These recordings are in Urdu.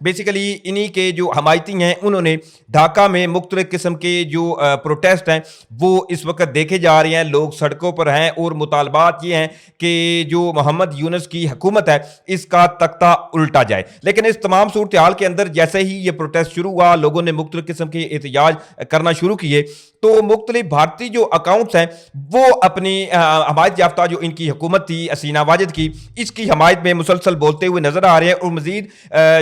بیسیکلی انہی کے جو حمایتی ہیں انہوں نے ڈھاکہ میں مختلف قسم کے جو پروٹیسٹ ہیں وہ اس وقت دیکھے جا رہے ہیں، لوگ سڑکوں پر ہیں اور مطالبات یہ ہیں کہ جو محمد یونس کی حکومت ہے اس کا تختہ الٹا جائے۔ لیکن اس تمام صورتحال کے اندر جیسے ہی یہ پروٹیسٹ شروع ہوا، لوگوں نے مختلف قسم کے احتجاج کرنا شروع کیے، تو مختلف بھارتی جو اکاؤنٹس ہیں وہ اپنی حمایت یافتہ جو ان کی حکومت تھی حسینہ واجد کی، اس کی حمایت میں مسلسل بولتے ہوئے نظر آ رہے ہیں اور مزید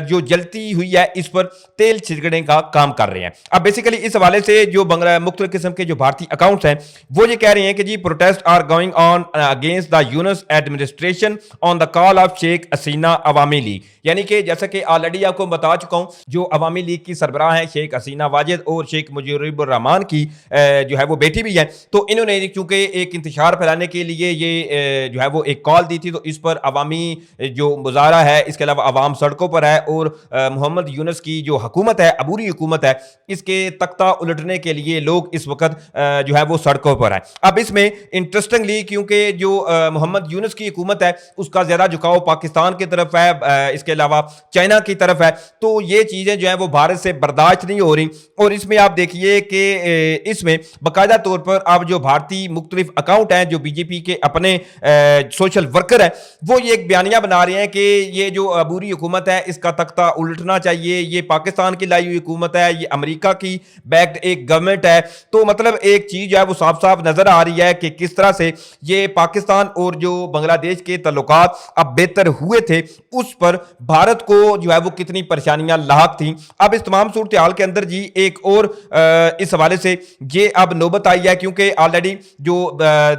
جو جلتی ہوئی ہے اس پر تیل چھڑکنے کا کام کر رہے ہیں۔ اب بیسیکلی اس حوالے سے جو مختلف قسم کے جو بھارتی اکاؤنٹس ہیں وہ یہ کہہ رہے ہیں کہ جی protest are going on against the Yunus administration on the call of Sheikh Hasina عوامی لیگ، یعنی کہ جیسا کہ آلریڈی آپ کو بتا چکا ہوں جو عوامی لیگ کی سربراہ ہیں شیخ حسینہ واجد اور شیخ مجیب الرحمان کی جو ہے وہ بیٹی بھی ہے، تو انہوں نے چونکہ ایک انتشار پھیلانے کے لیے یہ جو ہے وہ ایک کال دی تھی، تو اس پر عوامی جو مظاہرہ ہے، اس کے علاوہ عوام سڑکوں پر ہے اور محمد یونس کی جو حکومت ہے، عبوری حکومت ہے، اس کے تختہ الٹنے کے لیے لوگ اس وقت جو ہے وہ سڑکوں پر ہیں۔ اب اس میں انٹرسٹنگلی کیونکہ جو محمد یونس کی حکومت ہے اس کا زیادہ جھکاؤ پاکستان کی طرف ہے، اس کے علاوہ چائنا کی طرف ہے، تو یہ چیزیں جو ہیں وہ بھارت سے برداشت نہیں ہو رہی، اور اس میں آپ دیکھیے کہ اس میں باقاعدہ طور پر اب جو بھارتی مختلف اکاؤنٹ ہیں جو بی جے پی کے اپنے سوشل ورکر ہیں وہ یہ ایک بیانیہ بنا رہے ہیں کہ یہ جو عبوری حکومت ہے اس کا تختہ الٹنا چاہیے، یہ پاکستان کی لائی ہوئی حکومت ہے، یہ امریکہ کی بیکڈ ایک گورنمنٹ ہے۔ تو مطلب ایک چیز جو ہے وہ صاف صاف نظر آ رہی ہے کہ کس طرح سے یہ پاکستان اور جو بنگلہ دیش کے تعلقات اب بہتر ہوئے تھے اس پر بھارت کو جو ہے وہ کتنی پریشانیاں لاحق تھیں۔ اب اس تمام صورتحال کے اندر جی ایک اور اس حوالے سے یہ اب نوبت آئی ہے کیونکہ آلریڈی جو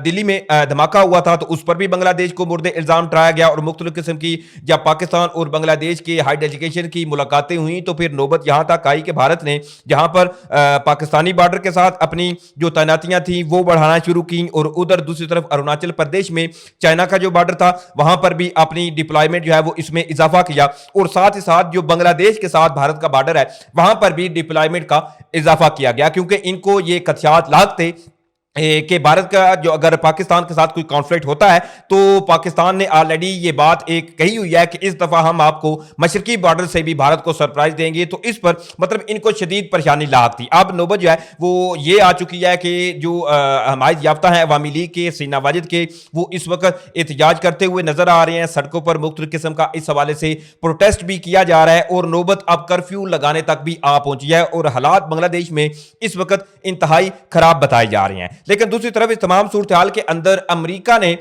دلی میں دھماکہ ہوا تھا تو اس پر بھی بنگلہ دیش کو مورد الزام ٹھہرایا گیا، اور مختلف قسم کی جب پاکستان اور بنگلہ دیش کے ہائر ایجوکیشن کی ملاقاتیں ہوئیں تو پھر نوبت یہاں تک آئی کہ بھارت نے جہاں پر پاکستانی بارڈر کے ساتھ اپنی جو تعیناتیاں تھیں وہ بڑھانا شروع کی، اور ادھر دوسری طرف اروناچل پردیش میں چائنا کا جو بارڈر تھا وہاں پر بھی اپنی ڈپلائمنٹ جو ہے وہ اس میں اضافہ کیا، اور ساتھ ہی ساتھ جو بنگلہ دیش کے ساتھ بھارت کا بارڈر ہے وہاں پر بھی ڈپلائمنٹ کا اضافہ کیا گیا، کیونکہ ان کو یہ خدشات لاحق تھے کہ بھارت کا جو اگر پاکستان کے ساتھ کوئی کانفلکٹ ہوتا ہے تو پاکستان نے آلریڈی یہ بات ایک کہی ہوئی ہے کہ اس دفعہ ہم آپ کو مشرقی بارڈر سے بھی بھارت کو سرپرائز دیں گے، تو اس پر مطلب ان کو شدید پریشانی لاحق تھی۔ اب نوبت جو ہے وہ یہ آ چکی ہے کہ جو حمایت یافتہ ہیں عوامی لیگ کے حسینہ واجد کے، وہ اس وقت احتجاج کرتے ہوئے نظر آ رہے ہیں، سڑکوں پر مختلف قسم کا اس حوالے سے پروٹیسٹ بھی کیا جا رہا ہے، اور نوبت اب کرفیو لگانے تک بھی آ پہنچی ہے، اور حالات بنگلہ دیش میں اس وقت انتہائی خراب بتائے جا رہے ہیں۔ لیکن دوسری طرف اس تمام صورتحال کے اندر امریکہ نے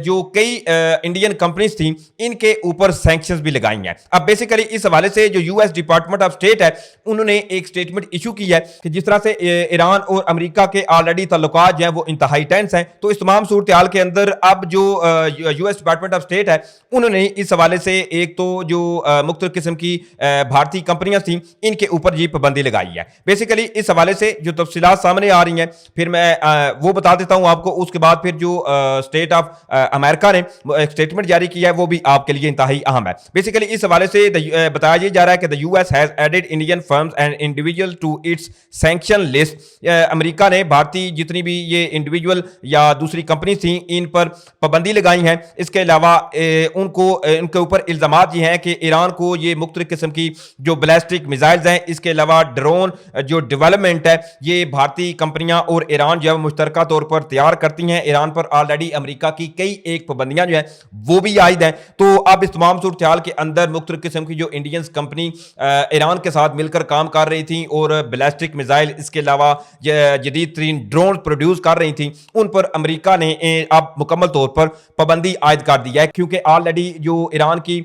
جو کئی انڈین کمپنیز تھیں ان کے اوپر سینکشنز بھی لگائی ہیں۔ اب بیسیکلی اس حوالے سے جو U S department of state ہے انہوں نے ایک سٹیٹمنٹ ایشو کی ہے کہ جس طرح سے ایران اور امریکہ کے آلریڈی تعلقات جو ہیں وہ انتہائی ٹینس ہیں، تو اس تمام صورتحال کے اندر اب جو U S department of state ہے انہوں نے اس حوالے سے ایک تو جو مختلف قسم کی بھارتی کمپنیاں تھیں ان کے اوپر یہ پابندی لگائی ہے۔ بیسیکلی اس حوالے سے جو تفصیلات سامنے آ رہی ہیں پھر میں وہ بتا دیتا ہوں آپ کو، اس کے بعد پھر جو اسٹیٹ آف امریکہ نے ایک سٹیٹمنٹ جاری کیا ہے وہ بھی آپ کے لیے انتہائی اہم ہے۔ بیسیکلی اس حوالے سے بتایا یہ جا رہا ہے کہ the US has added Indian firms and individuals to its sanction list۔ امریکہ نے بھارتی جتنی بھی یہ انڈیویجول یا دوسری کمپنی تھیں ان پر پابندی لگائی ہیں۔ اس کے علاوہ ان کے اوپر الزامات یہ ہیں کہ ایران کو یہ مختلف قسم کی جو بیلسٹک میزائلز ہیں، اس کے علاوہ ڈرون جو ڈیولپمنٹ ہے یہ بھارتی کمپنیاں اور ایران جو ہے مشترکہ طور پر تیار کرتی ہیں۔ ایران پر آلریڈی امریکہ کی کئی ایک پابندیاں جو ہیں وہ بھی عائد ہیں۔ تو اب اس تمام صورتحال کے اندر مختلف قسم کی جو انڈینز کمپنی ایران کے ساتھ مل کر کام کر رہی تھیں اور بیلسٹک میزائل اس کے علاوہ جدید ترین ڈرون پروڈیوس کر رہی تھیں، ان پر امریکہ نے اب مکمل طور پر پابندی عائد کر دی ہے، کیونکہ آلریڈی جو ایران کی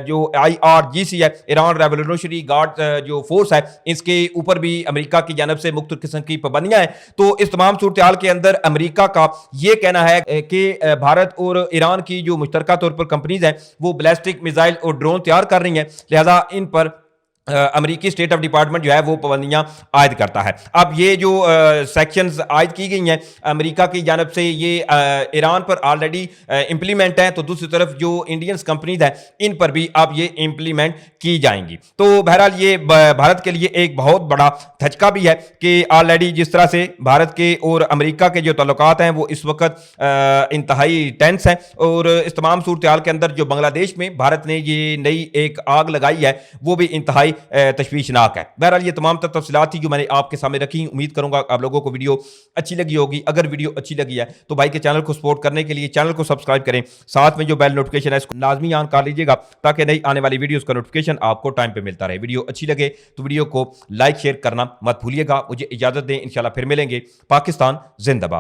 جو IRGC ہے، ایران ریولیوشنری گارڈ جو فورس ہے، اس کے اوپر بھی امریکہ کی جانب سے مختلف قسم کی پابندیاں ہیں۔ تو اس تمام صورتحال کے اندر امریکہ کا یہ کہنا ہے کہ بھارت اور ایران کی جو مشترکہ طور پر کمپنیز ہیں وہ بیلسٹک میزائل اور ڈرون تیار کر رہی ہیں، لہذا ان پر امریکی اسٹیٹ آف ڈپارٹمنٹ جو ہے وہ پابندیاں عائد کرتا ہے. اب یہ جو سیکشنز عائد کی گئی ہیں امریکہ کی جانب سے یہ ایران پر آلریڈی امپلیمنٹ ہیں, تو دوسری طرف جو انڈینس کمپنیز ہیں ان پر بھی اب یہ امپلیمنٹ کی جائیں گی. تو بہرحال یہ بھارت کے لیے ایک بہت بڑا دھچکا بھی ہے کہ آلریڈی جس طرح سے بھارت کے اور امریکہ کے جو تعلقات ہیں وہ اس وقت انتہائی ٹینس ہیں, اور اس تمام صورتحال کے اندر جو بنگلہ دیش میں بھارت نے یہ نئی ایک آگ لگائی ہے وہ بھی انتہائی تشویشناک ہے. بہرحال یہ تمام تفصیلات تھی جو میں نے آپ کے سامنے رکھی. امید کروں گا آپ لوگوں کو ویڈیو اچھی لگی ہوگی. اگر ویڈیو اچھی لگی ہے تو بھائی کے چینل کو سپورٹ کرنے کے لیے چینل کو سبسکرائب کریں, ساتھ میں جو بیل نوٹیفکیشن ہے اس کو لازمی آن کر لیجیے گا تاکہ نئی آنے والی ویڈیوز کا نوٹیفکیشن آپ کو ٹائم پہ ملتا رہے. ویڈیو اچھی لگے تو ویڈیو کو لائک شیئر کرنا مت بھولیے گا. مجھے اجازت دیں, انشاءاللہ پھر ملیں گے. پاکستان زندہ باد.